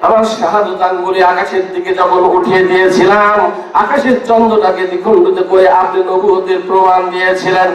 আমার শাহাদাত আঙ্গুলে আকাশের দিকে যখন উঠিয়ে দিয়েছিলাম, আকাশের চন্দ্রটাকে দ্বিখণ্ডিত করে আপনি নবুয়তের প্রমাণ দিয়েছিলেন।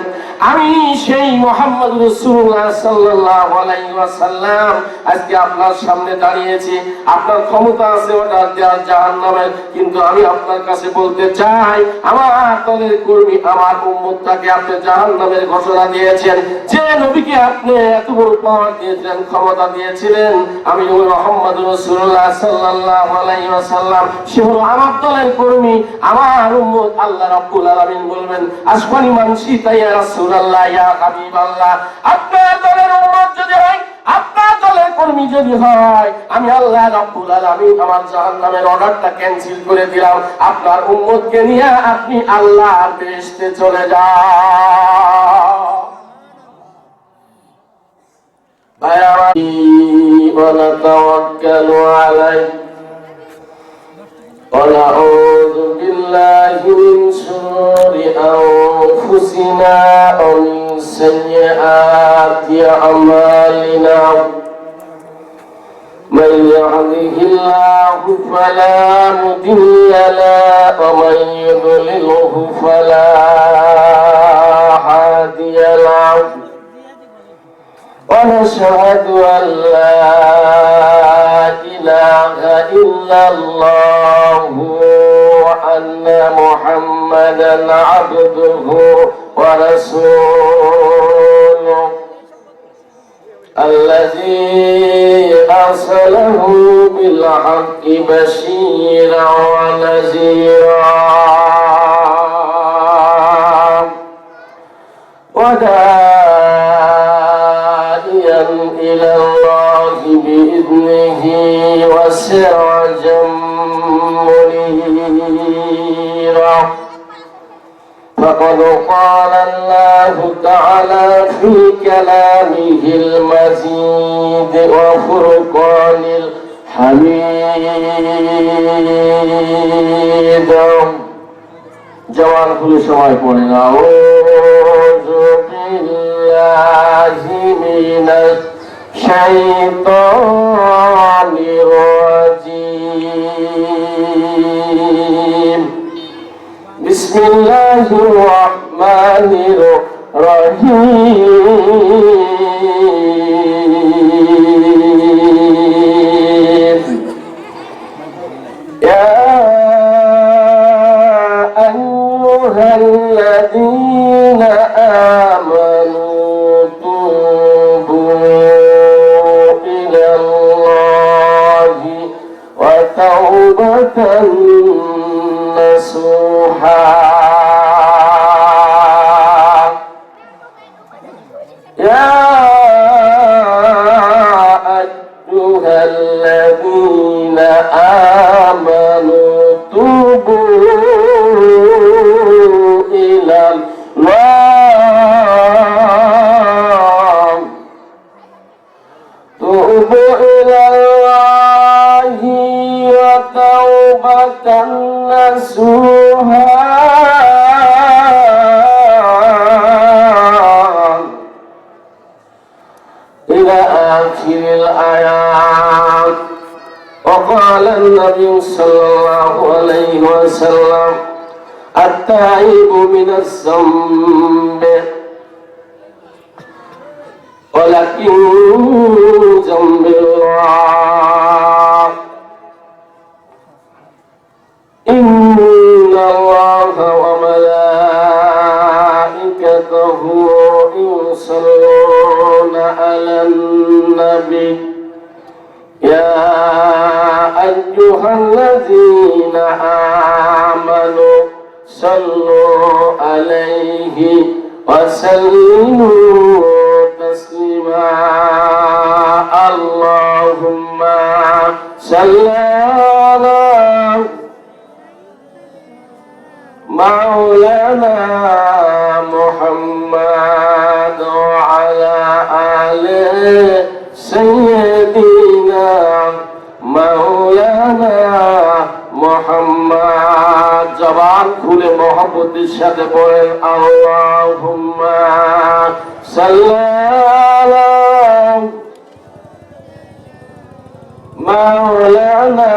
আমি সেই মুহাম্মদ রাসূলুল্লাহ সাল্লাল্লাহু আলাইহি ওয়াসাল্লাম আজকে আপনার সামনে দাঁড়িয়েছি। আপনার ক্ষমতা আছে ওটা দেওয়ার জাহান্নামের, কিন্তু আমি আপনার কাছে বলতে চাই, আমার দলের কর্মী আমার উম্মতটাকে আপনি জাহান্নামের ঘোষণা দিয়েছেন। যে নবীকে আপনি এত বড় পাওয়ার দিয়েছিলেন, ক্ষমতা দিয়েছিলেন, আমি ওই মুহাম্মদ রাসূলুল্লাহ সাল্লাল্লাহু আলাইহি ওয়াসাল্লাম, সে হলো আমার দলের কর্মী, আমার উম্মত। আল্লাহ রাব্বুল আলামিন বলবেন, আসমানি মানসি তাই ইয়া রাসূলুল্লাহ ইয়া হাবিবাল্লাহ, আপনার দলের উম্মত যদি হয়, আপনার দলের কর্মী যদি হয়, আমি আল্লাহ রাব্বুল আলামিন আমার জাহান্নামের অর্ডারটা ক্যান্সেল করে দিলাম। আপনার উম্মতকে নিয়ে আপনি আল্লাহর বেহেশতে চলে যান। ونتوكل عليه ونعوذ بالله من شرور أنفسنا ومن سيئات أعمالنا من يهده الله فلا مضل له ومن يضلله فلا هادي له ونشهد أن لا إله إلا الله وأن محمدا عبده ورسوله الذي أرسله بالحق بشيرا ونذيرا إلى الله بإذنه وسراجا منيرا. فقد قال الله تعالى في كلامه المجيد وفرقان الحميد. جوان كل شوائب ولنا أعوذ بالله من الشيطان الرجيم. بسم الله الرحمن الرحيم. يا أيها الذين آمنوا توبة نصوحا. يا أيها الذين آمنوا توبوا إلى الله، توبوا إلى الله توبة نصوحا إلى آخر الآيات. وقال النبي صلى الله عليه وسلم التائب من الذنب ولكن ذنب الله. إن الله وملائكته يصلون على النبي يا أيها الذين آمنوا صلوا عليه وسلموا تسليما. اللهم صل على مولانا محمد وعلى آل سيدنا مولانا محمد. জবান খুলে মহব্বতের সাথে বলেন আল্লাহুম্মা সাল্লি আলা مولانا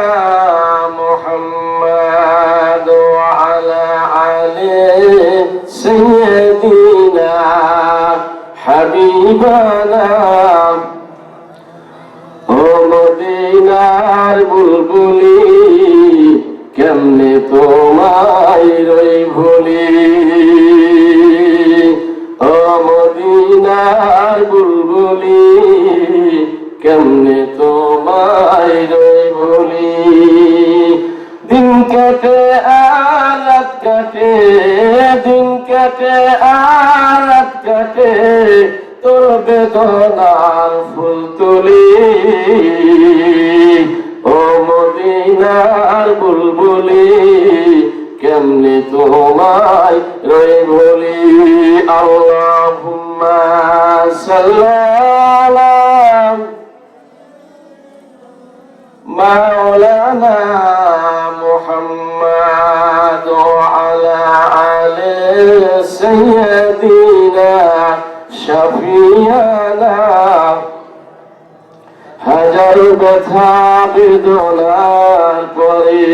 محمد وعلى آله سيدنا حبيبنا ও মদিনার বুলবুলি কেমনে তোমায় রই ভুলি ও মদিনার বুলবুলি কেমনে তোমায় রই ভুলি দিন কাটে আর রাত কাটে দিন কাটে আর রাত কাটে তোর বেদনার ফুল তুলি ও মদিনার বুলবুলি কেমনে তোমায় রই ভুলি আল্লাহুম্মা সাল্লাল্লাহু মাওলানা মুহাম্মদ ওয়া আলা আলি সাইয়্যিদিনা শাফিয়ানা হাজার ব্যথা বেদনার পরে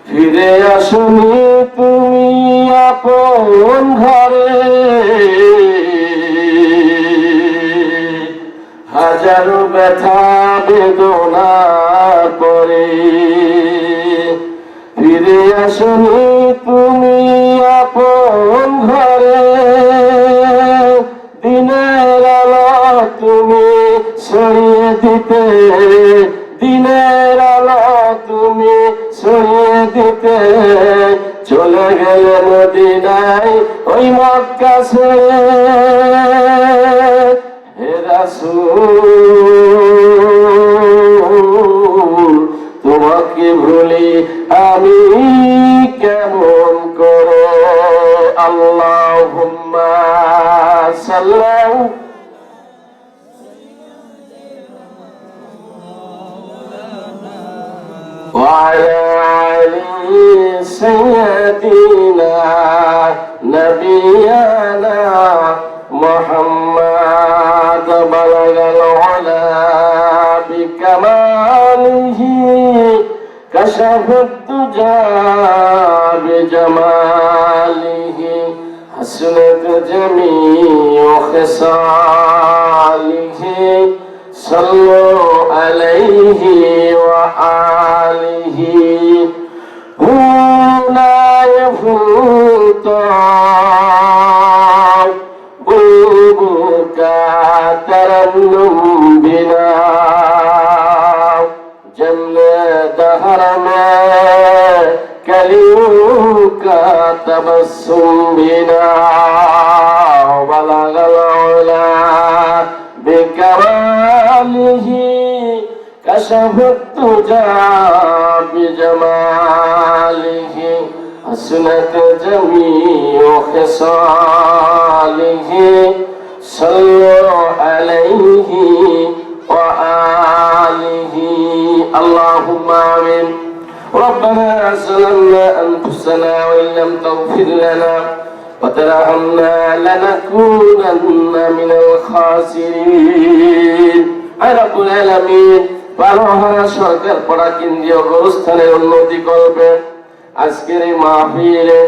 ফিরে আসনি তুমি আপন ঘরে হাজার ব্যথা বেদনার পরে ফিরে আসনি তুমি আপন ঘরে দিনের আলো তুমি ছড়িয়ে দিতে দিনের আলো তুমি ছড়িয়ে দিতে চলে গেলে মদিনায় ওই মক্কা ছেড়ে হে রাসূল তোমাকে ভুলি আমি কেমন করে আল্লাহুম্মা সাল্লাল্লাহু وعلى آل سيدنا نبينا محمد بلغ العلا بكماله كشف الدجى بجماله حسنت جميع خصاله صلوا عليه وآله هنا يفوت قلبك ترنم بنا جمل دهر میں کلیوں کا تبسم بنا بلغ العلا بكماله كشف الدجى بجماله حسنت جميع خصاله صلوا عليه وآله اللهم آمين ربنا ظلمنا أنفسنا وإن لم تغفر لنا وترحمنا لنكونن من الخاسرين আয় রব্বুল আলামিন পারহারা সরকার পড়া কেন্দ্রীয় গোরস্থানের উন্নতি করবে আজকের এই মাহফিলে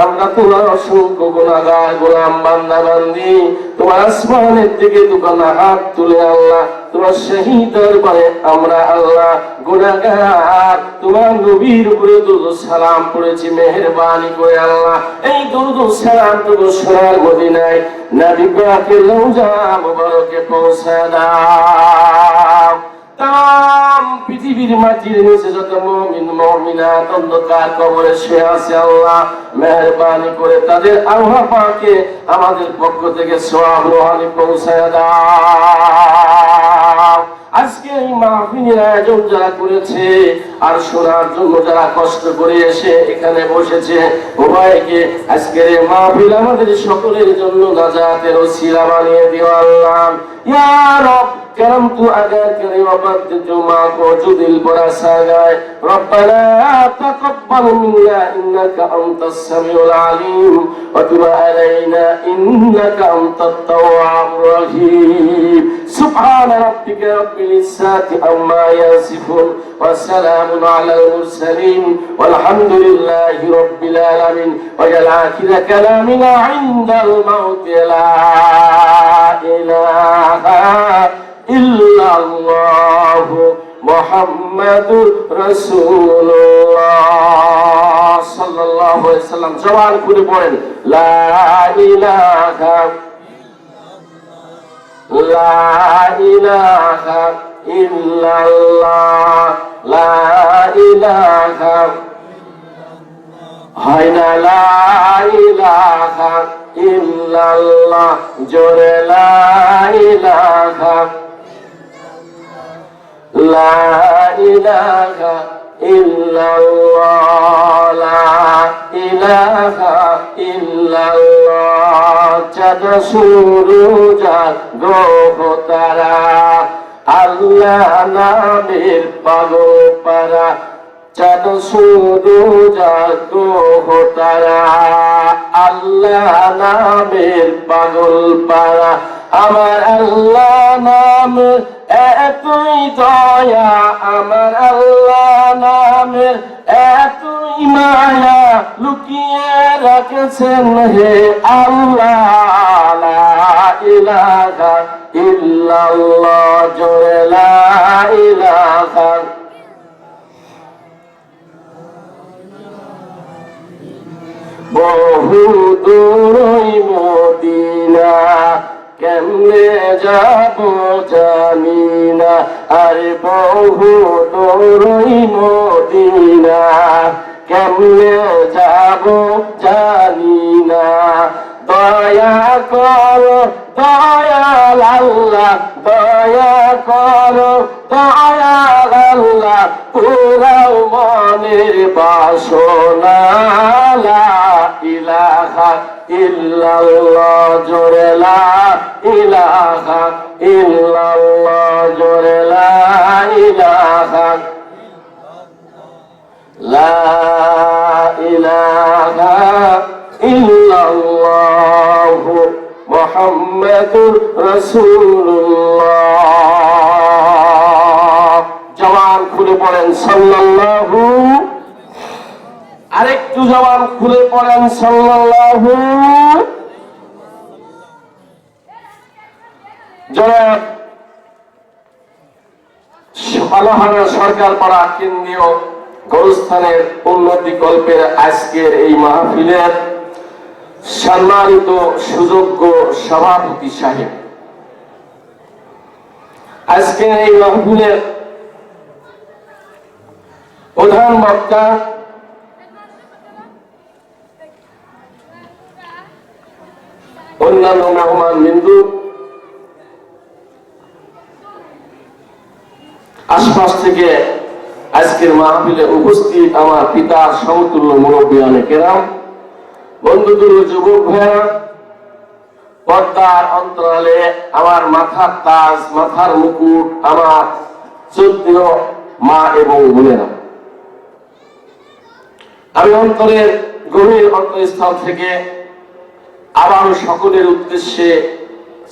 আমরা তোমার অসংখ্য গুনাহগার গোলাম বান্দা বান্দি তোমার আসমানের দিকে দুখানা হাত তুলে আল্লাহ তোমার সেই দরবারে আমরা আল্লাহ গুনাহগার তোমার নবীর উপরে দুরূদ সালাম পড়েছি মেহেরবানি করে আল্লাহ এই দুরূদ সালাম তো সোনার মদিনায় নবী পাকের রওজা মুবারকে পৌঁছে দাও তাম পৃথিবীর মাটির নিচে যত মুমিন মুমিনাত অন্ধকার কবরে শুয়ে আছে আল্লাহ মেহেরবানি করে তাদের আল্লাহ পাকে আমাদের পক্ষ থেকে সওয়াব রুহানি পৌঁছায় দাও আজকে এই মাহফিলের আয়োজন যারা করেছে আর শোনার জন্য যারা কষ্ট করে এসে এখানে বসেছে উভয়কে আজকের এই মাহফিল আমাদের সকলের জন্য নাজাতের ওসিলা বানিয়ে দিও আল্লাহ ইয়া রব کرمت ادا کرے وقت جمعہ کو جو دل پر آسا گئے ربنا تقبل منا انك انت السميع العليم وتب علينا انك انت التواب الرحيم سبحان ربك رب العزة عما يصفون وسلام على المرسلين والحمد لله رب العالمين وجل آخر كلامنا عند الموت لا إله إلا الله محمد رسول الله صلى الله عليه وسلم জবান খুলে পড়েন লা ইলাহা ইল্লাল্লাহ লা ইলাহা হয় না লা ইলাহা ইল্লাল্লাহ জোরে লা ইলাহা লা ইলাহা ইল্লাল্লাহ লা ইলাহা ইল্লাল্লাহ চাঁদ সূরজ গ্রহ তারা আল্লাহ নামের পাগল পারা চাঁদ সূরজ গ্রহ তারা আল্লাহ নামের পাগল পারা আমার আল্লাহ নামের এতই দয়া আমার আল্লাহ নামের এতই মায়া লুকিয়ে রাখছেন হে আল্লাহ লা ইলাহা ইল্লাল্লাহ জোরে লা ইলাহা বহু দূরই মদিনা কেমনে যাব জানি না আরে বহু দূরই মদিনা কেমনে যাব জানি না দয়া করো দয়াল আল্লাহ দয়া করো দয়াল আল্লাহ পুরাও মনের বাসনা লা ইলাহা ইল্লাল্লাহ জোরে লা ইলাহা ইল্লাল্লাহ জোরে লা ইলাহা লা ইলাহা ইল্লাল্লাহ মুহাম্মাদুর রাসূলুল্লাহ জবান খুলে পড়েন সাল্লাল্লাহু আরেকটু জবান খুলে পড়েন সাল্লাল্লাহু জনাব আলোহারা সরকার পাড়া কেন্দ্রীয় গোরস্থানের উন্নতি কল্পের আজকের এই মাহফিলের সম্মানিত সুযোগ্য সভাপতি সাহেব আজকের এই মাহফিলের প্রধান বক্তা অন্যান্য মেহমান বিন্দু আশপাশ থেকে আজকের মাহফিলে উপস্থিত আমার পিতার সমতুল্য মুরব্বিয়ানে কেরাম বন্ধুদের যুবক ভাইরা পর্দার অন্তরালে আমার মাথার তাজ মাথার মুকুট আমার শ্রদ্ধেয় মা এবং বোনেরা আমি অন্তরের গভীর অন্তঃস্থল থেকে আবার সকলের উদ্দেশ্যে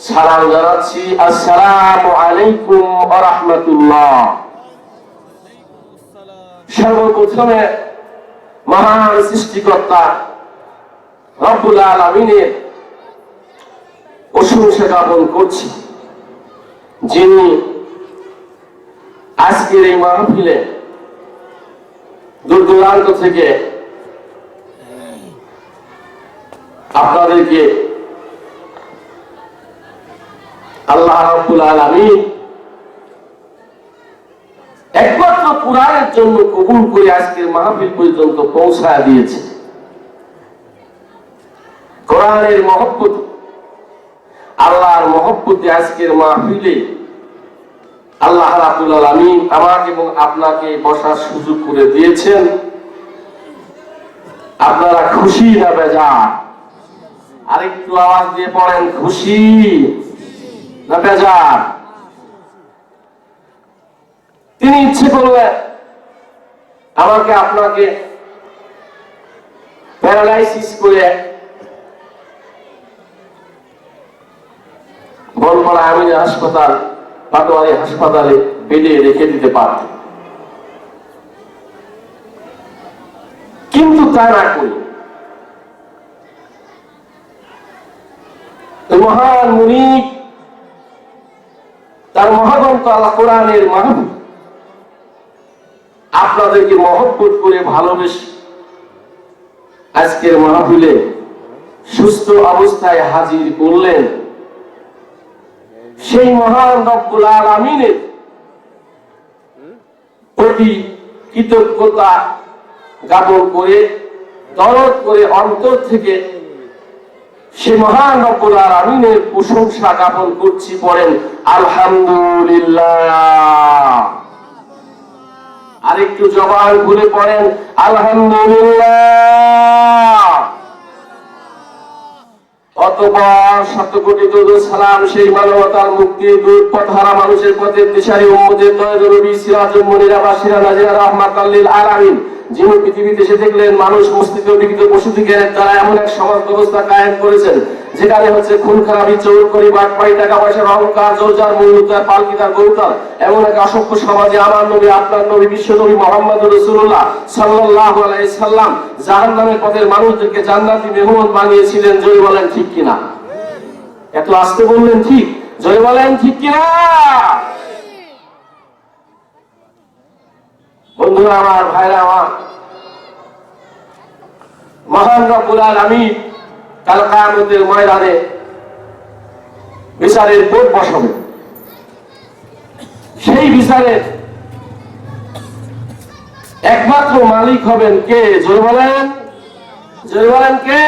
সালাম জানাচ্ছি আসসালামু আলাইকুম ওয়া রাহমাতুল্লাহ। সর্বপ্রথমে মহান সৃষ্টিকর্তা রব্বুল আলামিনের প্রশংসা জ্ঞাপন করছি যিনি আজকের এই মাহফিলে দূর দূরান্ত থেকে আপনাদেরকে আল্লাহ রাব্বুল আলামিন একমাত্র কুরআনের জন্য কবুল করে আজকের মাহফিল পর্যন্ত পৌঁছায় দিয়েছে। কোরআনের মহব্বত আল্লাহর মহব্বতে আজকের মাহফিলে আল্লাহ রাব্বুল আলামিন আমাকে এবং আপনাকে বসার সুযোগ করে দিয়েছেন। আপনারা খুশি না বেজার? আরেকটু আওয়াজ দিয়ে পড়েন, খুশি না বেজার? তিনি ইচ্ছে করলেন আমাকে আপনাকে প্যারালাইসিস করে বনপাড়া আমিনা হাসপাতাল, পাটোয়ারি হাসপাতালে বেডে রেখে দিতে পারতেন, কিন্তু তা না করি মহান মুনিব তার মহাগ্রন্থ আল কোরআনের মাহফিল আপনাদেরকে মহব্বত করে ভালোবেসে আজকের মাহফিলে সুস্থ অবস্থায় হাজির করলেন। সেই মহান রব্বুল আলামিনের প্রতি কৃতজ্ঞতা জ্ঞাপন করে দরদ করে অন্তর থেকে সে মহান রব্বুল আলামিনের প্রশংসা জ্ঞাপন করছি। পড়েন আলহামদুলিল্লাহ। আরেকটু জবান খুলে পড়েন আলহামদুলিল্লাহ। অতঃপর শত কোটি দরুদ সালাম সেই মানবতার মুক্তি দূত পথহারা মানুষের পথে দিশারি উম্মতের দয়ালু নবী সিরাজুল মুনিরা বাশিরা নাজিরা রাহমাতাল লিল আলামিন, যিনি পৃথিবীতে এসে দেখলেন মানুষ মস্তিষ্ক বিকৃত পশু জ্ঞানের দ্বারা এমন এক সমাজ ব্যবস্থা কায়েম করেছেন যেখানে হচ্ছে খুন খারাপি, চোর করি, বাটপাড়ি, টাকা পয়সার অহংকার, জোরজার, মূল্যতার, পালকিতার, গৌতার, এমন এক অসভ্য সমাজে আমার নবী, আপনার নবী, বিশ্ব নবী মুহাম্মদুর রাসূলুল্লাহ সাল্লাল্লাহু আলাইহি সাল্লাম জাহান্নামের পথের মানুষদেরকে জান্নাতি মেহমান বানিয়েছিলেন। জয় বলেন ঠিক কিনা? এত আস্তে বললেন ঠিক? জয় বলেন ঠিক কিনা? বন্ধুরা আমার, ভাইরা আমার, মহান রব্বুল আলামিন কাল কিয়ামতের ময়দানে বিচারের বোর্ড বসাবেন। সেই বিচারের একমাত্র মালিক হবেন কে? জোরে বলেন, জোরে বলেন কে?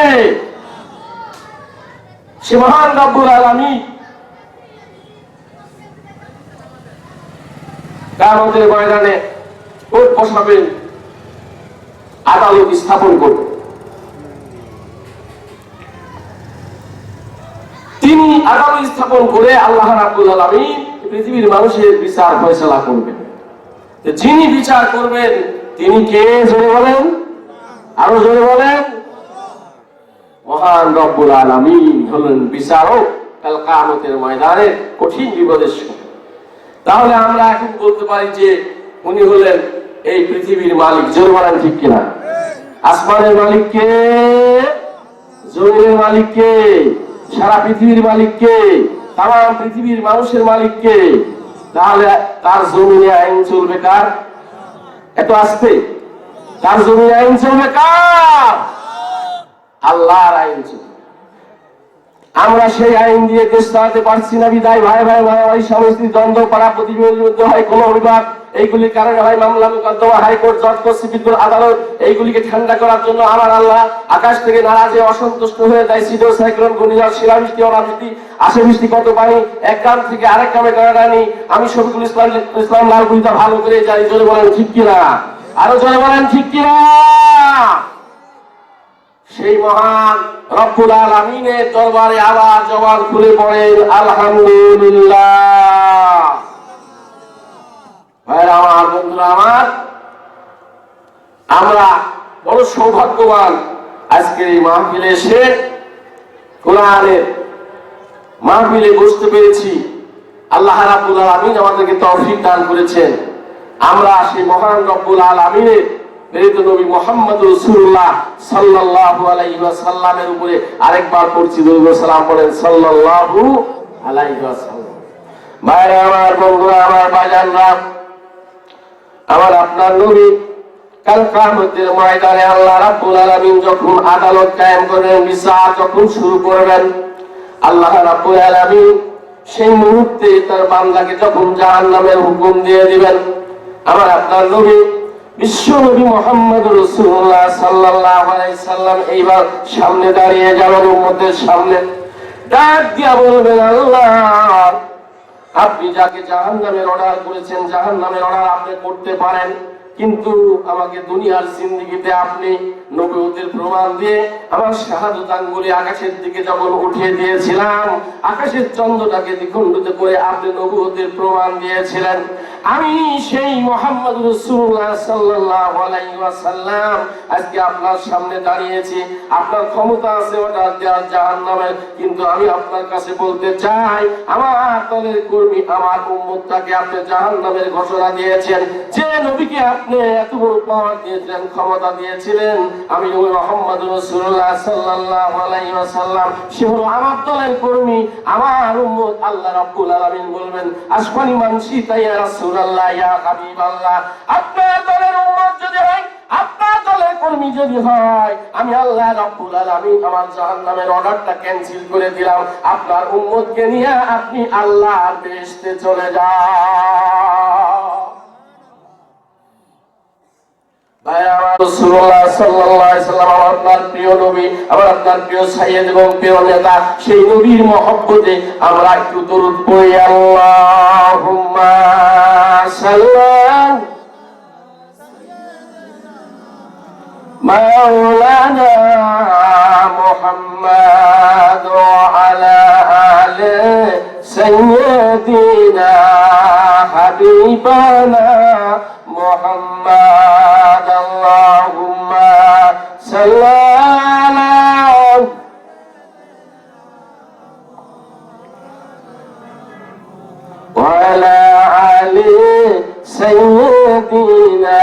সে মহান রব্বুল আলামিন কিয়ামতের ময়দানে বোর্ড বসাবেন, আদালত স্থাপন করবেন। তিনি আদালত স্থাপন করে আল্লাহ রাব্বুল আলামিন পৃথিবীর মানুষের বিচার ফয়সালা করবেন। যিনি বিচার করবেন তিনি কে? জোরে বলেন, আরো জোরে বলেন। মহান রব্বুল আলামিন হলেন বিচারক কাল কিয়ামতের ময়দানে কঠিন বিপদের সময়। তাহলে আমরা এখন বলতে পারি যে উনি হলেন এই পৃথিবীর মালিক। জোরে বলেন ঠিক কিনা? আসমানের মালিক কে? জমিনের মালিক কে? সারা পৃথিবীর মালিক কে? তাম পৃথিবীর মানুষের মালিক কে? তাহলে তার জমিনে আইন চলবে কার? এত আসতে তার জমিনে আইন চলবে কার? আল্লাহর আইন চলবে। আমরা সেই আইন দিয়ে দেশ চালাতে পারছি না বিদায় ভাই ভাই ভাই স্বামী স্ত্রী দ্বন্দ্ব, পাড়া প্রতিবেশীর মধ্যে হয় কোনো অভিভাবক, এইগুলির কারণে হয় মামলা মোকদ্দমা, হাইকোর্ট, জজ কোর্ট, সিভিল আদালত। এইগুলিকে ঠান্ডা করার জন্য আমার আল্লাহ আকাশ থেকে নারাজে অসন্তুষ্ট হয়ে যায় সিডো, সাইক্লোন, ঘূর্ণিঝড়, শিলাবৃষ্টি, অনাবৃষ্টি, আসে বৃষ্টি, কত পানি এক গ্রাম থেকে আরেক গ্রামে টানাটানি। আমি শফিকুল ইসলাম লালগুলিটা ভালো করে জানি। জোরে বলেন ঠিক কিনা? আরো জোরে বলেন ঠিক কিনা? সেই মহান রব্বুল আলামিনের দরবারে আবার জবান খুলে পড়েন আলহামদুলিল্লাহ। ভাইরা আমার, বন্ধুরা আমার, আমরা বড় সৌভাগ্যবান আজকের এই মাহফিলে এসে কোরআনের মাহফিলে বসতে পেরেছি। আল্লাহ রাব্বুল আলামিন আমাদেরকে তৌফিক দান করেছেন। আমরা সেই মহান রব্বুল আলামিনের প্রেরিত নবী মুহাম্মদ রাসূলুল্লাহ সাল্লাল্লাহু আলাইহি ওয়াসাল্লামের উপরে আরেকবার পড়ছি, দরুদ ও সালাম পড়েন সাল্লাল্লাহু আলাইহি ওয়াসাল্লাম। ভাইরা আমার, বন্ধুরা আমার, বাজানরা আমার, আপনার নবী কাল কিয়ামতের ময়দানে আল্লাহ রাব্বুল আলামিন যখন আদালত কায়েম করবেন, বিচার যখন শুরু করবেন, আল্লাহ রাব্বুল আলামিন সেই মুহূর্তে তার বান্দাকে যখন জাহান্নামের হুকুম দিয়ে দিবেন, আমার আপনার নবী বিশ্ব নবী মুহাম্মদ রাসূলুল্লাহ সাল্লাল্লাহু আলাইহি সাল্লাম এইবার সামনে দাঁড়িয়ে যাবেন, উম্মতের সামনে ডাক দিয়া বলবেন, আল্লাহ আপনি যাকে জাহান্নামের অর্ডার করেছেন, জাহান্নামের অর্ডার আপনি করতে পারেন, কিন্তু আমাকে দুনিয়ার জিন্দেগিতে আপনি নবুয়তের প্রমাণ দিয়ে আমার শাহাদাত আঙ্গুলে আকাশের দিকে যখন উঠিয়ে দিয়েছিলাম, আকাশের চন্দ্রটাকে দ্বিখণ্ডিত করে আপনি নবুয়তের প্রমাণ দিয়েছিলেন। আমি সেই মুহাম্মদ রাসূলুল্লাহ সাল্লাল্লাহু আলাইহি ওয়াসাল্লাম আজকে আপনার সামনে দাঁড়িয়েছি। আপনার ক্ষমতা আছে ওটা দেওয়ার জাহান্নামের, কিন্তু আমি আপনার কাছে বলতে চাই, আমার দলের কর্মী আমার উম্মতটাকে আপনি জাহান্নামের ঘোষণা দিয়েছেন। যে নবীকে আপনি এত বড় পাওয়ার দিয়েছিলেন, ক্ষমতা দিয়েছিলেন, আমি ওই মুহাম্মদ রাসূলুল্লাহ সাল্লাল্লাহু আলাইহি ওয়াসাল্লাম, সে হলো আমার দলের কর্মী, আমার উম্মত। আল্লাহ রাব্বুল আলামিন বলবেন, আসমানি মানসি তাই ইয়া রাসূলুল্লাহ ইয়া হাবিবাল্লাহ, আপনার দলের উম্মত যদি হয়, আপনার দলের কর্মী যদি হয়, আমি আল্লাহ রাব্বুল আলামিন আমার জাহান্নামের অর্ডারটা ক্যান্সেল করে দিলাম। আপনার উম্মতকে নিয়ে আপনি আল্লাহর বেহেশতে চলে যান। রাসূলুল্লাহ সাল্লাল্লাহু আলাইহি ওয়াসাল্লাম আমার আপনার প্রিয় নবী, আমার আপনার প্রিয় সাইয়্যিদ এবং প্রিয় নেতা, সেই নবীর মহব্বতে আমরা একটু দরুদ পড়ি। আল্লাহুম্মা সাল্লি মাওলানা মুহাম্মাদ ওয়া আলা আলি সাইয়্যিদিনা হাবিবানা মুহাম্মাদ। আল্লাহুম্মা সাল্লি আলা ওয়া আলা আলি সাইয়্যিদিনা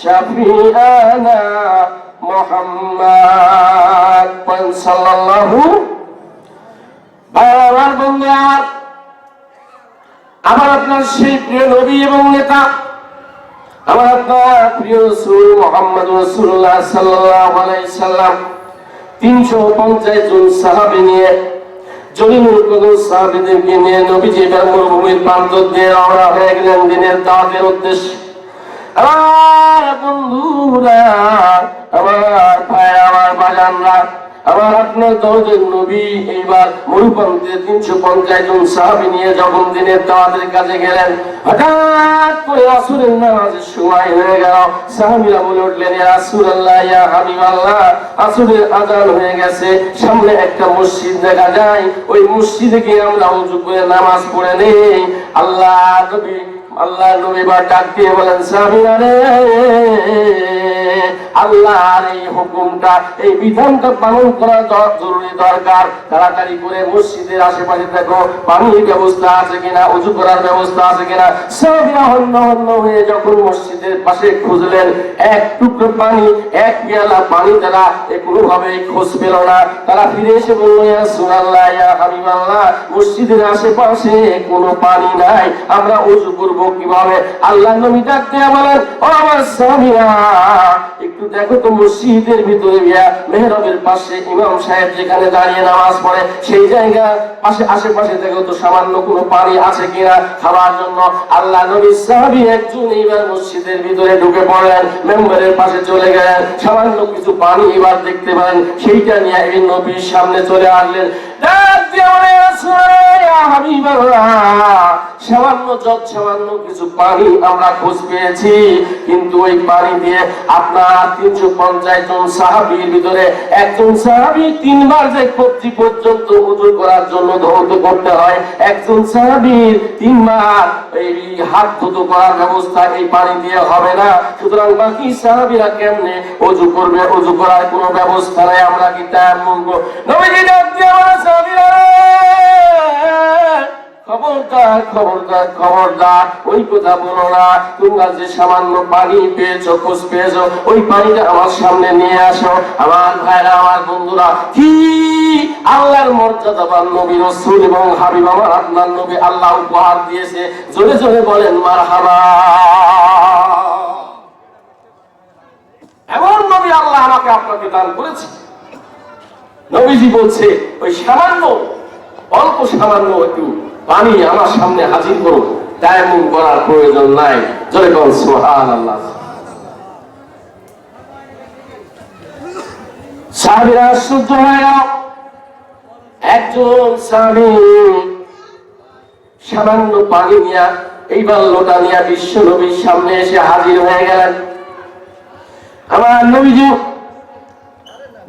শাফিআনা মুহাম্মাদ সাল্লাল্লাহু। আমার বন্ধুরা, আমার আপনার সেই প্রিয় নবী এবং নেতা, আমার আপনার প্রিয় রাসূল মুহাম্মদ রাসূলুল্লাহ সাল্লাল্লাহু আলাইহি সাল্লাম 350 জন সাহাবী নিয়ে, জলিলুল কদর সাহাবীদেরকে নিয়ে নবীজি মরুভূমির প্রান্ত দিয়ে রওনা হয়ে গেলেন দিনের দাওয়াতের উদ্দেশ্যে। আমার বন্ধুরা, আমার ভাই, আমার বাজানরা, আমার আপনার দরদের নবী এইবার মরুপ্রান্তে 350 জন সাহাবী নিয়ে যখন দিনের দাওয়াতের কাজে গেলেন, হঠাৎ করে আসরের নামাজের সময় হয়ে গেল। সাহাবীরা বলে উঠলেন, ইয়া রাসূলুল্লাহ, ইয়া হাবিবাল্লাহ, আসরের আযান হয়ে গেছে, সামনে একটা মসজিদ দেখা যায়, ওই মসজিদে গিয়ে আমরা ওযু করে নামাজ পড়ে নেই। আল্লাহ নবী বা ডাক দিয়ে বলেন, সাহাবীরা রে, আল্লাহর এই হুকুমটা, এই বিধানটা পালন করা জরুরি দরকার। তাড়াতাড়ি করে মসজিদের আশেপাশে দেখো পানির ব্যবস্থা আছে কিনা, ওযু করার ব্যবস্থা আছে কিনা। সাহাবীরা হন্য হন্য হয়ে যখন মসজিদের পাশে খুঁজলেন, এক টুকরো পানি, এক পেয়ালা পানি তারা কোনোভাবেই খোঁজ পেল না। তারা ফিরে এসে বলল, ইয়া রাসূলুল্লাহ, ইয়া হাবিবাল্লাহ, মসজিদের আশেপাশে কোনো পানি নাই, আমরা ওযু করব কিভাবে? আল্লাহ নবী ডাক দিয়ে বলেন, ও আমার সাহাবীরা, একটু দেখো তো মসজিদের ভিতরে গিয়া মেহরাবের পাশে ইমাম সাহেব যেখানে দাঁড়িয়ে নামাজ পড়ে, সেই জায়গা পাশে আশেপাশে দেখো তো সামান্য কোনো পানি আছে কিনা খাওয়ার জন্য। আল্লাহ নবীর সাহাবী একজন এইবার মসজিদের ভিতরে ঢুকে পড়লেন, মেম্বারের পাশে চলে গেলেন, সামান্য কিছু পানি এবার দেখতে পেলেন, সেইটা নিয়ে এই নবীর সামনে চলে আসলেন। সামান্য কিছু পানি আমরা খোঁজ পেয়েছি, কিন্তু ওই পানি দিয়ে আপনার 350 জন সাহাবীর ভিতরে একজন সাহাবী 3 বার যে কবজি পর্যন্ত ওযু করার জন্য ধৌত করতে হয়, একজন সাহাবীর 3 বার এই হাত ধৌত করার ব্যবস্থা এই পানি দিয়ে হবে না। সুতরাং বাকি সাহাবীরা কেমনে ওযু করবে? ওযু করার কোনো ব্যবস্থা নাই, আমরা কি তায়াম্মুম করব? নবীজি ডাক দিয়ে বলেন, সাহাবীরা খবরদার খবরদার খবরদার, ওই কথা বলো না। তোমরা যে সামান্য পানি পেয়েছো, খোঁজ পেয়েছো, ওই পানিটা আমার সামনে নিয়ে আসো। আমার ভাইরা, আমার বন্ধুরা, কি আল্লাহর মর্যাদাবান নবী রাসূল এবং হাবিব আমার আপনার নবী আল্লাহ উপহার দিয়েছে। জোরে জোরে বলেন মারহাবা। এমন নবী আল্লাহ আমাকে আপনাকে দান করেছে। নবীজি বলছে, ওই সামান্য, অল্প সামান্য একটু পানি আমার সামনে হাজির করো, তায়াম্মুম করার প্রয়োজন নাই। জয় বল সুবহানাল্লাহ। সাহাবীরা আশ্চর্য হয়ে গেল। একজন সাহাবী সামান্য পানি নিয়ে এইবার লোটা নিয়ে বিশ্ব নবীর সামনে এসে হাজির হয়ে গেলেন। আমার নবীজি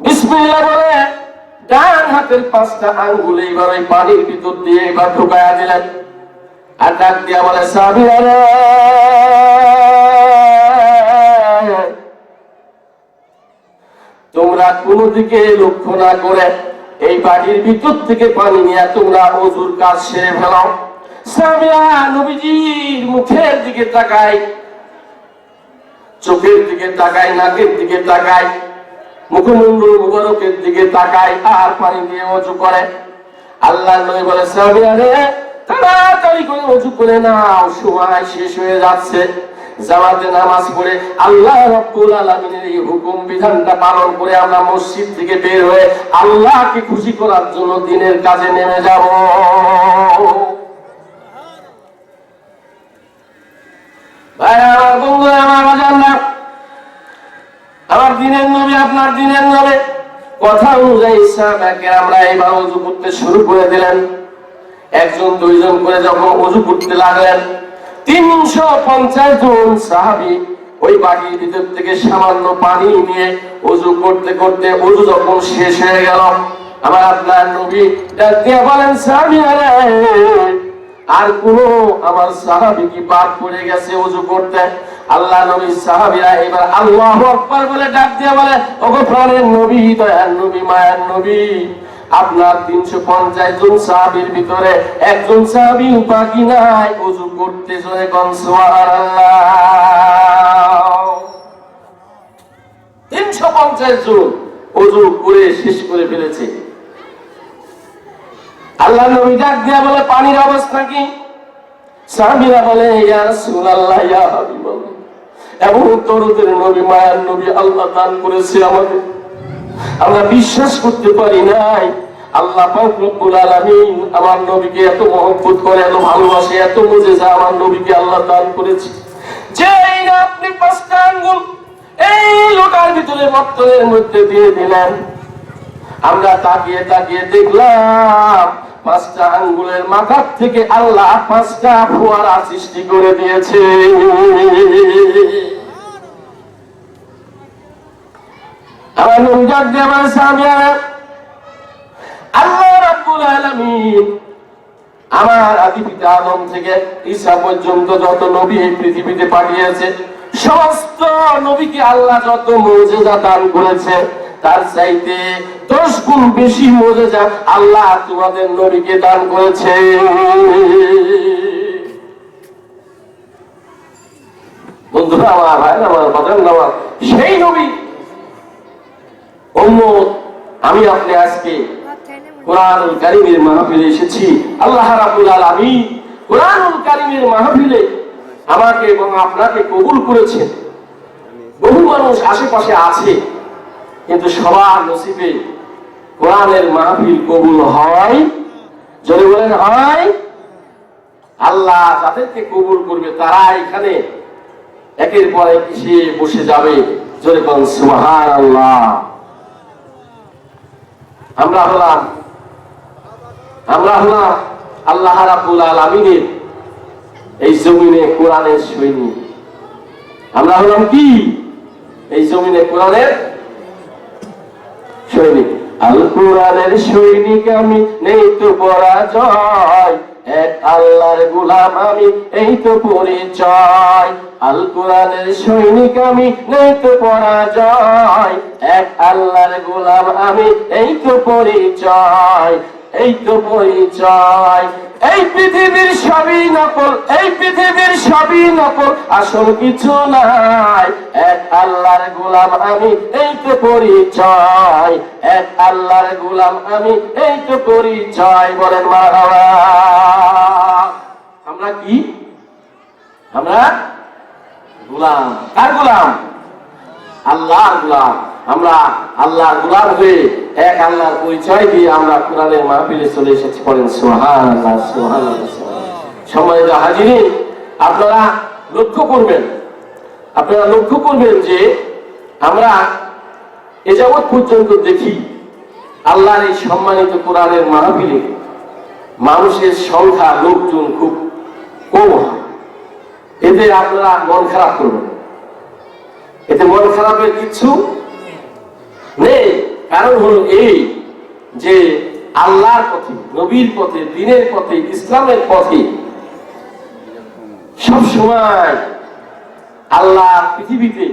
বিসমিল্লাহ বলে ডান হাতের 5টা আঙ্গুল এইবার ওই পানির ভিতর দিয়ে এবার ঢুকায়া দিলেন। আর ডাক দিয়া বলে, সাহাবীরা তোমরা কোন দিকে লক্ষ্য না করে এই বাড়ির ভিতর থেকে পানি নিয়ে তোমরা ওযুর কাজ সেরে ফেলাও। সাহাবীরা নবীজির মুখের দিকে তাকায়, চোখের দিকে তাকায়, নাকের দিকে তাকায়, মুখমণ্ডল মুবারকের দিকে তাকায়, আর পানি দিয়ে ওযু করে। আল্লাহর নবী বলে, সাহাবীরা তাড়াতাড়ি করে ওযু করে নাও, সময় শেষ হয়ে যাচ্ছে। জামাতে নামাজ পড়ে আল্লাহ রাব্বুল আলামিনের এই হুকুম বিধানটা পালন করে আমরা মসজিদ থেকে বের হয়ে আল্লাহকে খুশি করার জন্য দ্বীনের কাজে নেমে যাব। ভাই আমার বন্ধুরা, আমার বাজানরা, আমার দ্বীনের নবী, আপনার দ্বীনের নবী কথা অনুযায়ী সাহাবাকে আমরা এবার ওযু করতে শুরু করে দিলেন। একজন দুইজন করে যখন ওযু করতে লাগলেন, 350 জন সাহাবী ওই বাটির ভিতর থেকে সামান্য পানি নিয়ে ওযু করতে করতে ওযু যখন শেষ হয়ে গেল, আমার আপনার নবী ডাক দিয়ে বলেন, সাহাবীরা আর কোন আমার সাহাবী কি বাদ পড়ে গেছে ওযু করতে? আল্লাহ নবী সাহাবীরা এবার আল্লাহু আকবার বলে ডাক দিয়ে বলে, ওগো প্রাণের নবী, দয়ার নবী, মায়ার নবী, আপনার 350 জন সাহাবীর ভিতরে একজন সাহাবী বাকি নাই ওযু করতে। জোরে কোন সুবহানাল্লাহ। 350 জন ওযু করে শেষ করে ফেলেছে। আল্লাহ নবী ডাক দিয়া বলে, পানির অবস্থা কি? সাহাবীরা বলে, ইয়া রাসূলুল্লাহ, ইয়া হাবিবাল্লাহ, এমন দরদের নবী, মায়ার নবী আল্লাহ দান করেছে আমাদের, আমরা বিশ্বাস করতে পারি নাই। আল্লাহ পাক রব্বুল আলামিন আমার নবীকে এত মহব্বত করে, এত ভালোবাসে, এত মুজিজা আমার নবীকে আল্লাহ দান করেছে যে আপনি 5টা আঙ্গুল এই লোটার ভিতরে বর্তনের মধ্যে দিয়ে দিলেন। আমরা তাকিয়ে তাকিয়ে দেখলাম 5টা আঙ্গুলের মাথার থেকে আল্লাহ 5টা ফোয়ারা সৃষ্টি করে দিয়েছে। আমার নবী ডাক দিয়ে আমার সাহাবীরা, আল্লাহ রাব্বুল আলামিন আমার আদি পিতা আদম থেকে ঈসা পর্যন্ত যত নবী এই পৃথিবীতে পাঠিয়েছে, সমস্ত নবীকে আল্লাহ যত মুজিজা দান করেছে, তার চাইতে 10 গুণ বেশি মুজিজা আল্লাহ তোমাদের নবীকে দান করেছে। বন্ধুরা আমার, ভাই আমার, বাজান আমার, সেই নবী উম্মত আমি আপনি আজকে কোরআনুল কারীমের মাহফিলে এসেছি। আল্লাহ রাব্বুল আলামিন কোরআনুল কারীমের মাহফিলে আমাকে এবং আপনাকে কবুল করেছেন। বহু মানুষ আশেপাশে আছে, কিন্তু সবার নসিবে কোরআনের মাহফিল কবুল হয়? যদি বলেন হয়। আল্লাহ যাদেরকে কবুল করবে তারা এখানে একের পর এক এসে বসে যাবে। জোরে বলেন সুবহানাল্লাহ। আমরা হলাম আল্লাহ রাব্বুল আলামিনের এই জমিনে কোরআনের সৈনিক। আমরা হলাম কি? এই জমিনে কোরআনের সৈনিক। আল কোরআনের সৈনিক আমি, নেই তো পরাজয়, এক আল্লাহর গোলাম আমি, এই তো পরিচয়। আল কোরআনের সৈনিক আমি, নেই তো পরাজয়, এক আল্লাহর গোলাম আমি, এই তো পরিচয়, এই তো পরিচয়। এই পৃথিবীর সবই নকল, এই পৃথিবীর সবই নকল, আসল কিছু নাই, এক আল্লাহর গোলাম আমি, এই তো পরিচয়, এক আল্লাহর গোলাম আমি, এই তো পরিচয়। বলেন মারহাবা। আমরা কি? আমরা গোলাম। কার গোলাম? আল্লাহর গোলাম। আমরা আল্লাহর গোলাম হয়ে এক আল্লাহর পরিচয় দিয়ে আমরা কোরআনের মাহফিলে চলে এসেছি। পড়েন সুবহানাল্লাহ, সুবহানাল্লাহ। সম্মানিত হাজিরিন, আপনারা লক্ষ্য করবেন যে আমরা এ যাবৎ পর্যন্ত দেখি আল্লাহর এই সম্মানিত কোরআনের মাহফিলে মানুষের সংখ্যা, লোকজন খুব কম হয়। এতে আপনারা মন খারাপ করবেন, এতে মন খারাপের কিছু নেই। কারণ হলো এই যে আল্লাহর পথে, নবীর পথে, দ্বীনের পথে, ইসলামের পথে সব সময় আল্লাহ পৃথিবীতে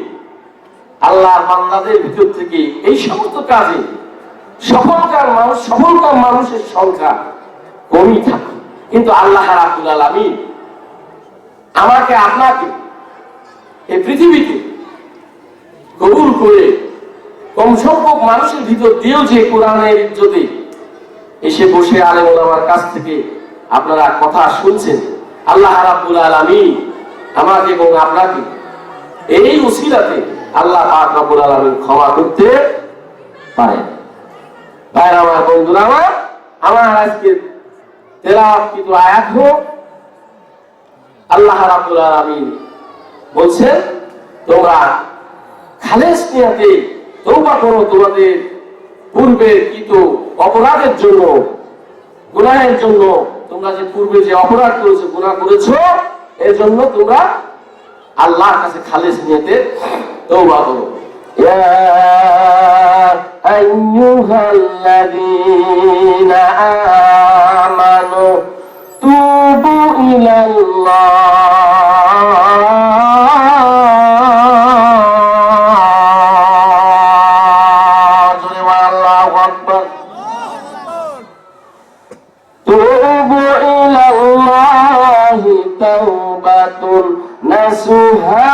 আল্লাহর বান্দাদের ভিতর থেকে এই সমস্ত কাজে সফলকাম মানুষের সংখ্যা কমই থাকে। কিন্তু আল্লাহ রাব্বুল আলামিন আমাকে আপনাকে এই পৃথিবীতে কবুল করে কম সংখ্যক মানুষের ভিতর দিয়েও যে কোরআনের ইজ্জতে এসে বসে আলেম ওলামার কাছ থেকে আপনারা কথা শুনছেন, আল্লাহ রাব্বুল আলামিন আমাকে এবং আপনাকে এই উসিলাতে আল্লাহ পাক রব্বুল আলামিন ক্ষমা করতে পারেন। ভাইরা আমার, বন্ধুরা আমার আজকে তেলাওয়াতকৃত আয়াত হোক, আল্লাহ রাব্বুল আলামিন বলছেন তোমরা খালেস নিয়াতে তওবা করো, তোমাদের পূর্বের কৃত অপরাধের জন্য, গুনাহের জন্য, তোমরা যে পূর্বে যে অপরাধ করেছো, গুনাহ করেছো, এর জন্য তোমরা আল্লাহর কাছে খালেস নিয়াতে তওবা করো। ইয়া আইয়ুহাল্লাযীনা আমানু তুবু ইলাল্লাহ, জোরে বলো আল্লাহু আকবার। তুবু ইলাল্লাহি তাওবাতুন নাসুহা,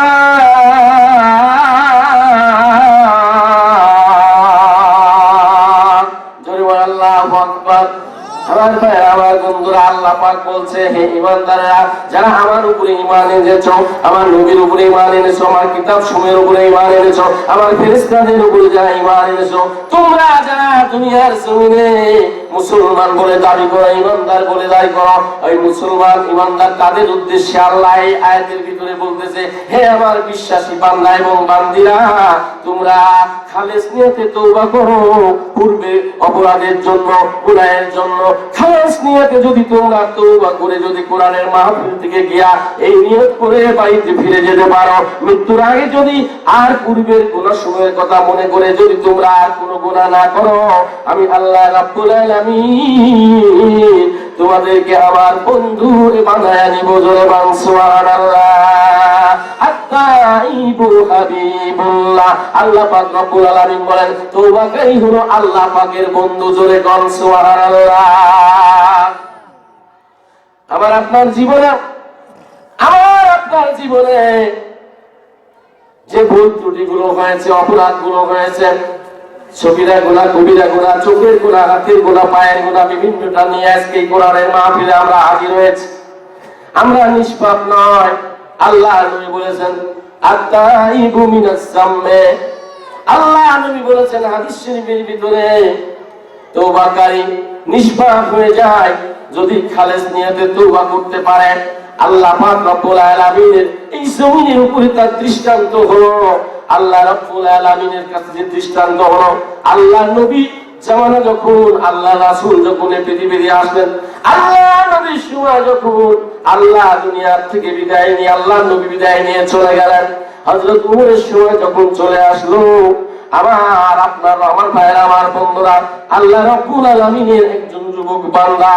আমার ভাই, আমার বন্ধুরা, আল্লাহ পাক বলছে হে ঈমানদারেরা, যারা আমার উপরে ঈমান এনেছো, আমার নবীর উপরে ঈমান এনেছো, আমার কিতাব সমূহের উপরে ঈমান এনেছো, আমার ফেরেশতাদের উপরে যারা ঈমান এনেছো, তোমরা যারা দুনিয়ার জমিনে মুসলমান বলে দাবি করো, ঈমানদার বলে দাবি করো, ওই মুসলমান ঈমানদার তাদের উদ্দেশ্যে আল্লাহ এই আয়াতের ভিতরে বলতেছে হে আমার বিশ্বাসী বান্দা এবং বান্দিরা, তোমরা খালেস নিয়তে তওবা করো, পূর্বে অপরাধের জন্য, গুনাহের জন্য খালেস নিয়তে যদি তোমরা তওবা করে যদি কোরআনের মাহফিল থেকে গিয়া এই নিয়ত করে বাড়িতে ফিরে যেতে পারো, মৃত্যুর আগে যদি আর পূর্বের গুনাহ সময়ের কথা মনে করে যদি তোমরা আর কোনো গুনাহ না করো, আমি আল্লাহ রাব্বুল আলামিন তোমাদেরকে আমার বন্ধু বানায়া নিব। জোরে বলুন সুবহানাল্লাহ। আত-তাইবু হাবিবুল্লাহ, আল্লাহ পাক রব্বুল আলামিন বলেন তওবাকারী হলো আল্লাহ পাকের বন্ধু। জোরে বলুন সুবহানাল্লাহ। আমার আপনার জীবনে যে ভুল ত্রুটিগুলো হয়েছে, অপরাধগুলো হয়েছে, সগীরা গুনাহ, কবিরা গুনাহ, চোখের গুনাহ, হাতের গুনাহ, পায়ের গুনাহ, বিভিন্নটা নিয়ে আজকে কোরআনের মাহফিলে আমরা হাজির হয়েছি। আমরা নিষ্পাপ নয়। আল্লাহ নবী বলেছেন আত-তাইবু মিনাস যামবে, আল্লাহ নবী বলেছেন হাদিস শরীফের ভিতরে তওবাকারী নিষ্পাপ হয়ে যায় যদি খালেস নিয়তে তওবা করতে পারে। আল্লাহ পাক রব্বুল আলামিনের এই জমিনের উপরে তার দৃষ্টান্ত হলো, আল্লাহ রাব্বুল আলামিনের কাছে যে দৃষ্টান্ত হলো, আল্লাহ নবী জামানা যখন, আল্লাহ রাসূল যখন পৃথিবীতে আসলেন, আল্লাহ নবীর সময় যখন আল্লাহ দুনিয়ার থেকে বিদায় নিয়ে, আল্লাহ নবী বিদায় নিয়ে চলে গেলেন, হযরত উমরের সময় যখন চলে আসলো, আমার আপনার, আমার ভাইরা, আমার বন্ধুরা, আল্লাহ রাব্বুল আলামিনের একজন যুবক বান্দা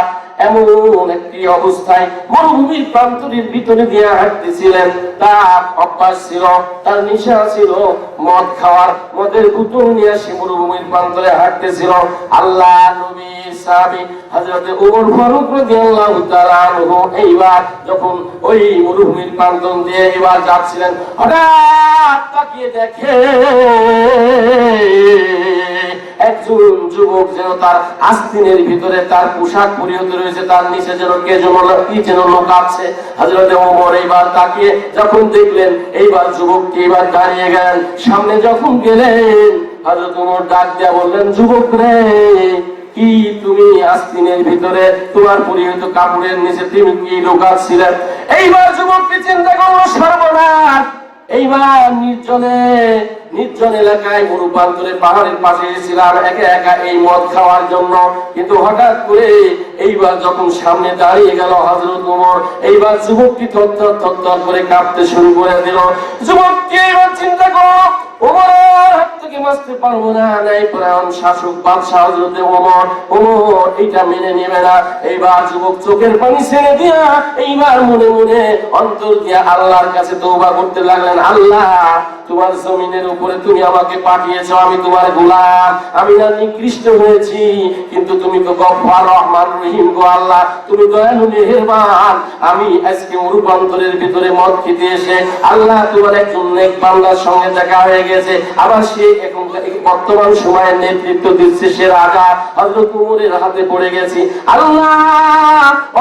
এমন একটি অবস্থায় মরুভূমির প্রান্তরের ভিতরে দিয়ে হাঁটতেছিলেন। তার অভ্যাস ছিল, তার নেশা ছিল মদ খাওয়ার, মদের বোতল নিয়ে সে মরুভূমির প্রান্তরে হাঁটতেছিল। আল্লাহ নবীর সাহাবী হযরত ওমর ফারুক রাদিয়াল্লাহু তাআলা আনহু এইবার যখন ওই মরুভূমির প্রান্তর দিয়ে এবার যাচ্ছিলেন, হঠাৎ তাকিয়ে দেখে একজন যুবক যেন তার আস্তিনের ভিতরে তার পোশাক পরিহিত রয়েছে, তার নিচে যেন কি যেন লোকাচ্ছে। হযরত ওমর এইবার তাকিয়ে যখন দেখলেন, এইবার যুবককে এবার দাঁড়িয়ে গেলেন, সামনে যখন গেলেন হযরত ওমর ডাক দিয়া বললেন, যুবক রে, কি তুমি আস্তিনের ভিতরে তোমার পরিহিত কাপড়ের নিচে তুমি কি লোকাচ্ছিলেন? এইবার যুবককে চিন্তা করলো, সর্বনাশ, এইবার নির্জনে নির্জন এলাকায় মরুপ্রান্তরে পাহাড়ের পাশে এসেছিলাম একা একা এই মদ খাওয়ার জন্য। কিন্তু হঠাৎ করে এইবার যখন সামনে দাঁড়িয়ে গেল হযরত ওমর, এইবার যুবকটি থরথর করে কাঁপতে শুরু করে দিল। যুবকটি এবার চিন্তা করো, ওমরের হাত থেকে বাঁচতে পারবো না, নাই প্রাণ শাসক বাদশাহ হযরত ওমর, ওমর এটা মেনে নেবে না। এইবার যুবক চোখের পানি ছেড়ে দিয়া এইবার মনে মনে অন্তর দিয়া আল্লাহর কাছে তওবা করতে লাগলেন। আল্লাহ, তোমার জমিনের উপরে তুমি আমাকে পাঠিয়েছো, আমি তোমার গোলাম, আমি না নিকৃষ্ট হয়েছি, কিন্তু তুমি তো গফফার রহমান রহিম গো আল্লাহ, তুমি দয়ালু মেহেরবান। আমি আজকে রূপান্তরের ভিতরে মদ খেতে এসে আল্লাহ তোমার একজন নেক বান্দার সঙ্গে দেখা হয়ে গেছে, আবার সে এখন বর্তমান সময়ের নেতৃত্ব দিচ্ছে, সে রাজা হযরত ওমরের হাতে পড়ে গেছি। আল্লাহ,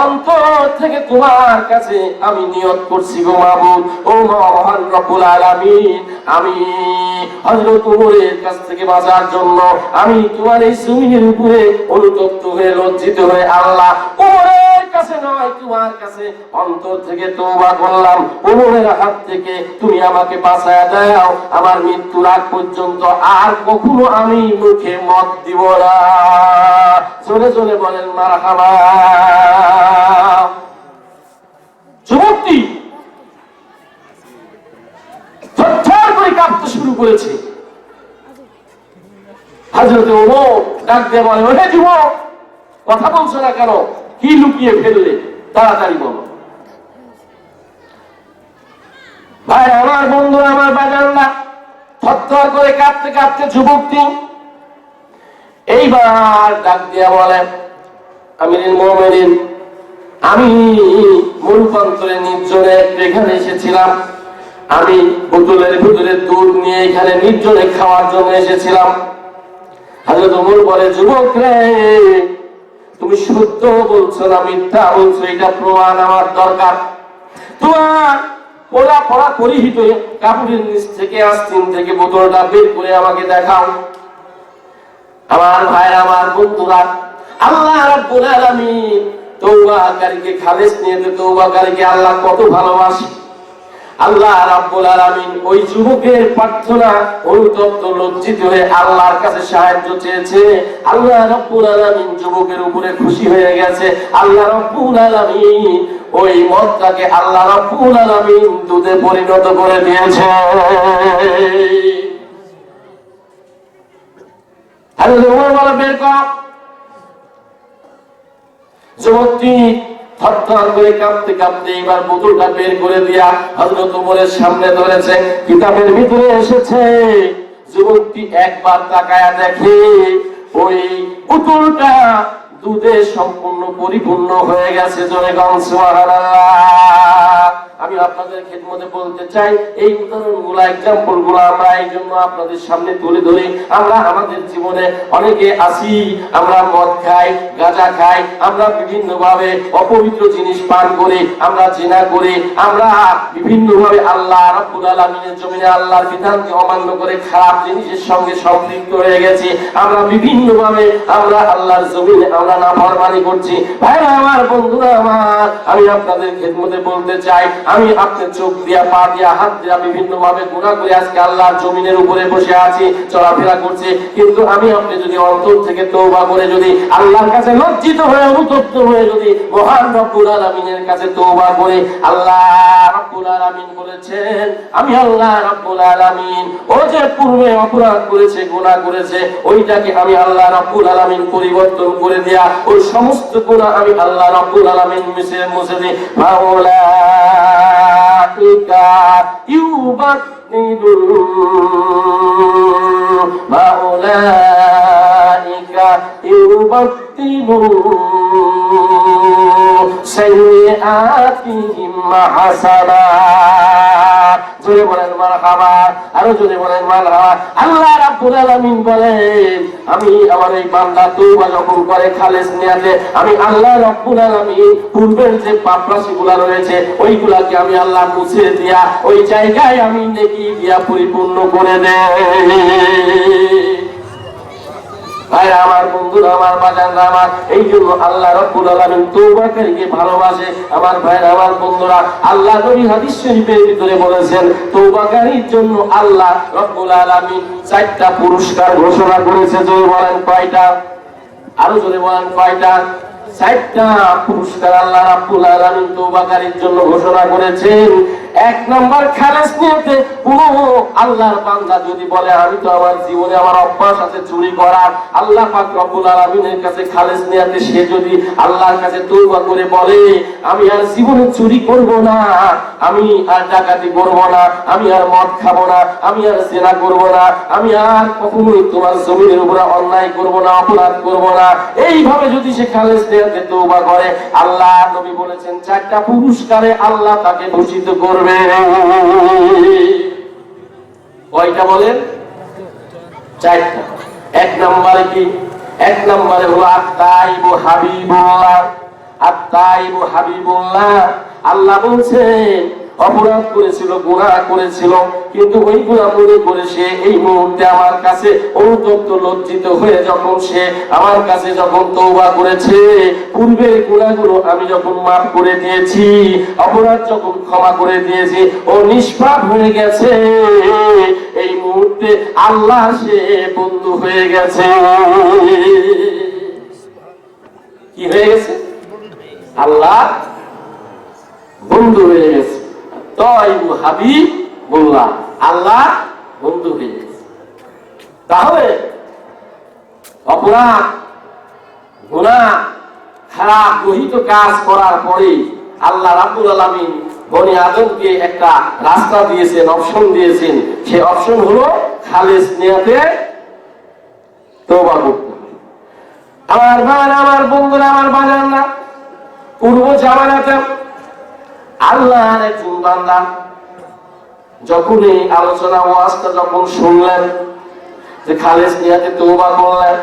অন্তর থেকে তোমার কাছে আমি নিয়ত করছি গো মাবুদ, ও মহান রব্বুল আলামিন, আমি হযরত ওমরের কাছ থেকে বাঁচার জন্য আমি তোমার এই জমিনের উপরে অনুতপ্ত হয়ে লজ্জিত হয়ে আল্লাহ ওমরের কাছে নয় তোমার কাছে অন্তর থেকে তওবা করলাম, ওমরের হাত থেকে তুমি আমাকে বাঁচায়া দাও, আমার মৃত্যুর আগ পর্যন্ত আর কখনো আমি মুখে মদ দিব না। জোরে জোরে বলেন মারহাবা। যুবকটি থরথর করে কাঁপতে শুরু করেছে। হযরত ওমর ডাক দিয়ে বলে, ওহে যুবক, কথা বলছো না কেন? কি লুকিয়ে ফেললে? তাড়াতাড়ি বলো। ভাই আমার, বন্ধু আমার, বাজানরা, থরথর করে কাঁপতে কাঁপতে যুবকটি এইবার ডাক দিয়ে বলে, আমিরুল মুমিনিন, আমি মরুপ্রান্তরে নির্জনে এখানে এসেছিলাম, আমি বোতলের ভিতরে দুধ নিয়ে এখানে নির্জনে খাওয়ার জন্য এসেছিলাম। হযরত ওমর বলে, যুবক রে, তুমি সত্য বলছো না মিথ্যা বলছো, এটা প্রমাণ আমার দরকার। তোমার পোড়া পড়া পরিহিত কাপড়ের নিচ থেকে আস্তিন থেকে বোতলটা বের করে আমাকে দেখাও। আমার ভাইরা, আমার বন্ধুরা, আল্লাহ রাব্বুল আলামিন তওবাকারীকে খালেস নিয়তে তওবাকারীকে আল্লাহ কত ভালোবাসে। আল্লাহ রাব্বুল আলামিন ওই যুবকের প্রার্থনা অনুতপ্ত লজ্জিত হয়ে আল্লাহর কাছে সাহায্য চেয়েছে। আল্লাহ রাব্বুল আলামিন যুবকের উপরে খুশি হয়ে গেছে। আল্লাহ রাব্বুল আলামিন ওই মদটাকে আল্লাহ রাব্বুল আলামিন দুধে পরিণত করে দিয়েছে। হযরত ওমর বলে, বের কর। যুবকটি থরথর করে কাঁপতে কাঁপতে এবার বোতলটা বের করে দিয়া হযরত ওমরের সামনে ধরেছে। কিতাবের ভিতরে এসেছে, যুবকটি একবার তাকায়া দেখে ওই বোতলটা দুধে সম্পূর্ণ পরিপূর্ণ হয়ে গেছে। জোরে গান সুবহানাল্লাহ। আমি আপনাদের খেদমতে বলতে চাই, এই উদাহরণগুলো, এক্সাম্পলগুলো আমরা এই জন্য আপনাদের সামনে তুলে ধরি। আমরা আমাদের জীবনে অনেকে আছি, আমরা মদ খাই, গাঁজা খাই, আমরা বিভিন্ন ভাবে অপবিত্র জিনিস পান করি, আমরা জিনা করি, আমরা বিভিন্ন ভাবে আল্লাহ রাব্বুল আলামিনের জমিনে আল্লাহর বিধানকে অমান্য করে খারাপ জিনিসের সঙ্গে সম্পৃক্ত হয়ে গেছি। আমরা বিভিন্ন ভাবে আমরা আল্লাহর জমিনে আমরা নাফরমানি করছি। ভাইরা আমার, বন্ধুরা আমার, আমি আপনাদের খেদমতে বলতে চাই, আমি আপনার চোখ দিয়া, পা দিয়া, হাত দিয়া বিভিন্ন ভাবে গুনাহ করে আজকে আল্লাহর জমিনের উপরে বসে আছি, চলাফেরা করছি। কিন্তু আমি আপনি যদি অন্তর থেকে তওবা করে যদি আল্লাহর কাছে লজ্জিত হয়ে অনুতপ্ত হয়ে যদি মহান রব্বুল আলামিনের কাছে তওবা করে, আল্লাহ রব্বুল আলামিন বলেছেন, আমি আল্লাহ রব্বুল আলামিন ও যে পূর্বে অপরাধ করেছে, গুনাহ করেছে, ওইটাকে আমি আল্লাহ রব্বুল আলামিন পরিবর্তন করে দেয়া, ওই সমস্ত গুনাহ আমি আল্লাহ রব্বুল আলামিন মুছে দিই। মাওলা মাওলাইকা ইউবাদদিলু সাইয়্যাতিহিম হাসানাত। জোরে বলেন মারহাবা, আরো জোরে বলেন মারহাবা। আল্লাহ রাব্বুল আলামিন বলেন, আমি আমার এই বান্দা তওবা যখন করে খালেস নিয়াতে, আমি আল্লাহ রাব্বুল আলামিন পূর্বের যে পাপ রাশিগুলো রয়েছে ওইগুলাকে আমি আল্লাহ মুছে দিয়া ওই জায়গায় আমি নেকি দিয়া পরিপূর্ণ করে দেই। ভাইরা আমার, বন্ধুরা আমার, বাজানরা আমার, এই জন্য আল্লাহ রাব্বুল আলামিন তওবাকারীকে ভালোবাসে। আমার ভাইরা আমার, বন্ধুরা, আল্লাহ নবী হাদিস শরীফের ভিতরে বলেছেন তওবাকারীর জন্য আল্লাহ রাব্বুল আলামিন 4টা পুরস্কার ঘোষণা করেছে। জোরে বলেন কয়টা? আরো জোরে বলেন কয়টা? 4টা পুরস্কার আল্লাহ রাব্বুল আলামিন তওবাকারীর জন্য ঘোষণা করেছেন। 1 নাম্বার, খালেস নিয়তে পুরো আল্লাহর বান্দা যদি বলে আমি তো আমার জীবনে আমার অভ্যাস আছে চুরি করার, আল্লাহ পাক রব্বুল আলামিনের কাছে খালেস নিয়তে সে যদি আল্লাহর কাছে তওবা করে বলে আমি আর জীবনে চুরি করব না, আমি আর ডাকাতি করব না, আমি আর মদ খাবো না, আমি আর জিনা করব না, আমি আর কখনোই তোমার জমিনের উপরে অন্যায় করব না, অপরাধ করব না, এইভাবে যদি সে খালেস নিয়তে তওবা করে, আল্লাহ নবী বলেছেন 4টা পুরস্কারে আল্লাহ তাকে ভূষিত করবে। কয়টা বলেন? 4টা। 1 নম্বরে কি? 1 নম্বরে হলো আত-তাইবু হাবিবুল্লাহ। আত-তাইবু হাবিবুল্লাহ, আল্লাহ বলছেন অপরাধ করেছিল, গুনাহ করেছিল, কিন্তু ওই গুনাহ মনে করে সে এই মুহূর্তে আমার কাছে অনুতপ্ত লজ্জিত হয়ে যখন সে আমার কাছে যখন তওবা করেছে, পূর্বের গুনাহগুলো আমি যখন মাফ করে দিয়েছি, অপরাধ যখন ক্ষমা করে দিয়েছি, ও নিষ্পাপ হয়ে গেছে, এই মুহূর্তে আল্লাহ সে বন্ধু হয়ে গেছে। কি হয়ে গেছে? আল্লাহ বন্ধু হয়ে গেছে। তাইবু হাবিবুল্লাহ, আল্লাহ বন্ধু হয়ে গেছে। তাহলে অপরাধ, গুনাহ, খারাপ গহিত কাজ করার পরে আল্লাহ রাব্বুল আলামিন বনি আদমকে একটা রাস্তা দিয়েছেন, অপশন দিয়েছেন। সেই অপশন হলো খালেস নিয়তে তওবা করতে। আমার ভাই, আমার বন্ধুরা, আমার বাজানরা, পূর্ব জামানাতে আল্লাহর একজন বান্দা যখন এই আলোচনা ওয়াজটা যখন শুনলেন যে খালেস নিয়তে তওবা করলেন,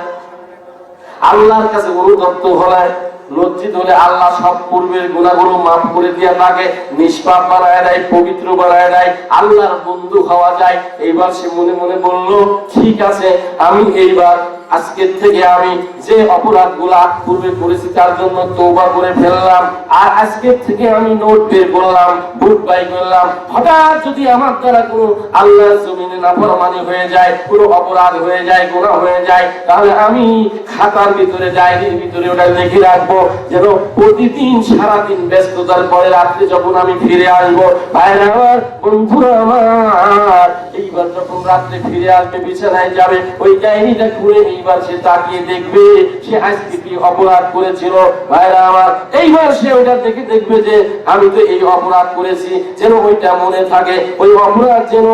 আল্লাহর কাছে অনুতপ্ত হলেন, লজ্জিত হলে আল্লাহ সব পূর্বের গুনাহগুলো মাফ করে দিয়ে তাকে নিষ্পাপ বানায় দেয়, পবিত্র বানায় দেয়, আল্লাহর বন্ধু হওয়া যায়। এইবার সে মনে মনে বলল ঠিক আছে, আমি এইবার আজকের থেকে আমি যে অপরাধগুলা পূর্বে করেছি তার জন্য তওবা করে ফেললাম, আর আজকের থেকে আমি নোট বের করলাম, বুক বাই করলাম। হঠাৎ যদি আমার দ্বারা কোনো আল্লাহর জমিনে নাফরমানি হয়ে যায়, কোনো অপরাধ হয়ে যায়, গুনাহ হয়ে যায়, তাহলে আমি খাতার ভিতরে, ডায়েরির ভিতরে ওটা লিখে রাখবো, যেন প্রতিদিন সারাদিন ব্যস্ততার পরে রাত্রে যখন আমি ফিরে আসবো, ভাইরা আমার, বন্ধুরা আমার, এইবার যখন রাত্রে ফিরে আসবে, বিছানায় যাবে, ওই ডায়েরিটা খুলে এইবার সে তাকিয়ে দেখবে সে আজকে কি অপরাধ করেছিল। ভাইরা আমার, এইবার সে ওইটা দেখে দেখবে যে আমি তো এই অপরাধ করেছি, যেন ওইটা মনে থাকে, ওই অপরাধ যেন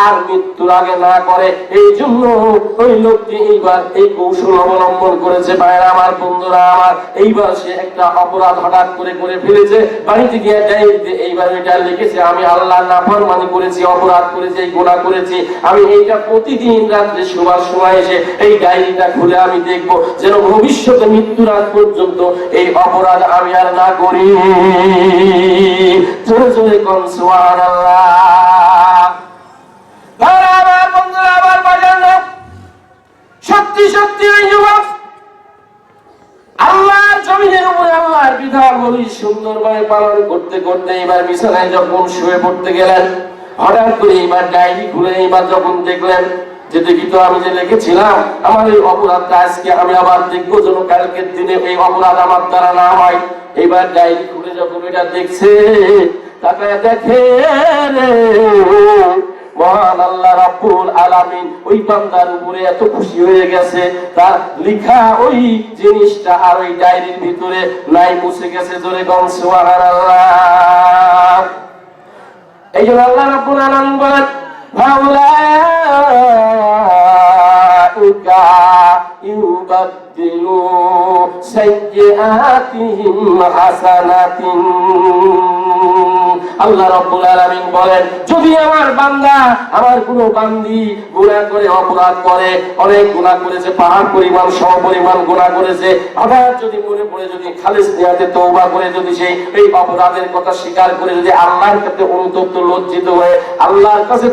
আর মৃত্যুর আগে না করে। এই জন্য ওই লোকটি এইবার এই কৌশল অবলম্বন করেছে। ভাইরা আমার, বন্ধুরা আমার, এইবার সে একটা অপরাধ হঠাৎ করে করে ফেলেছে, বাড়িতে গিয়ে ডায়েরিতে এইবার এটা লিখেছে আমি আল্লাহর নাফরমানি করেছি, অপরাধ করেছি, গুনাহ করেছি। আমি এইটা প্রতিদিন রাত্রে শোবার সময় এসে এই ডায়েরিটা খুলে আমি দেখবো, যেন ভবিষ্যতে মৃত্যুর আগ পর্যন্ত এই অপরাধ আমি আর না করি। জোরে জোরে কোন সুবহানাল্লাহ। আমার বন্ধুরা, আমার বাজানো, সত্যি সত্যি এই যুবক আল্লাহর জমিনের উপরে আল্লাহর বিধানগুলি সুন্দরভাবে পালন করতে করতে এবার বিছানায় যখন শুয়ে পড়তে গেলেন, হঠাৎ করে এবার ডায়েরি খুলে এবার যখন দেখলেন যে দেখি তো আমি যে লিখেছিলাম আমার এই অপরাধটা আজকে আমি আবার দেখবো, যেন কালকের দিনে এই অপরাধ আমার দ্বারা না হয়। এইবার ডায়েরি খুলে যখন এটা দেখছে, তাকে দেখে মহান আল্লাহ রাব্বুল আলামিন ওই বান্দার উপরে এত খুশি হয়ে গেছে, তার লেখা ওই জিনিসটা আর ওই ডায়েরির ভিতরে নাই, মুছে গেছে। জোরে কোন সুবহানাল্লাহ। এই জন্য আল্লাহ রাব্বুল আলামিন বলেন ফাউলাইকা ইউবাদদিলু সাইয়্যাতিহিম হাসানাতিন। আল্লাহ রাব্বুল আলামিন বলেন যদি আমার বান্দা, আমার কোনো বান্দি গুনাহ করে, অপরাধ করে, অনেক গুনাহ করেছে, পাহাড় পরিমাণ সমপরিমাণ গুনাহ করেছে, হঠাৎ যদি মনে পড়ে, যদি খালিস নিয়তে তওবা করে যদি সেই এই অপরাধের কথা স্বীকার করে যদি আল্লাহর কাছে অনুতপ্ত লজ্জিত হয়ে আল্লাহর কাছে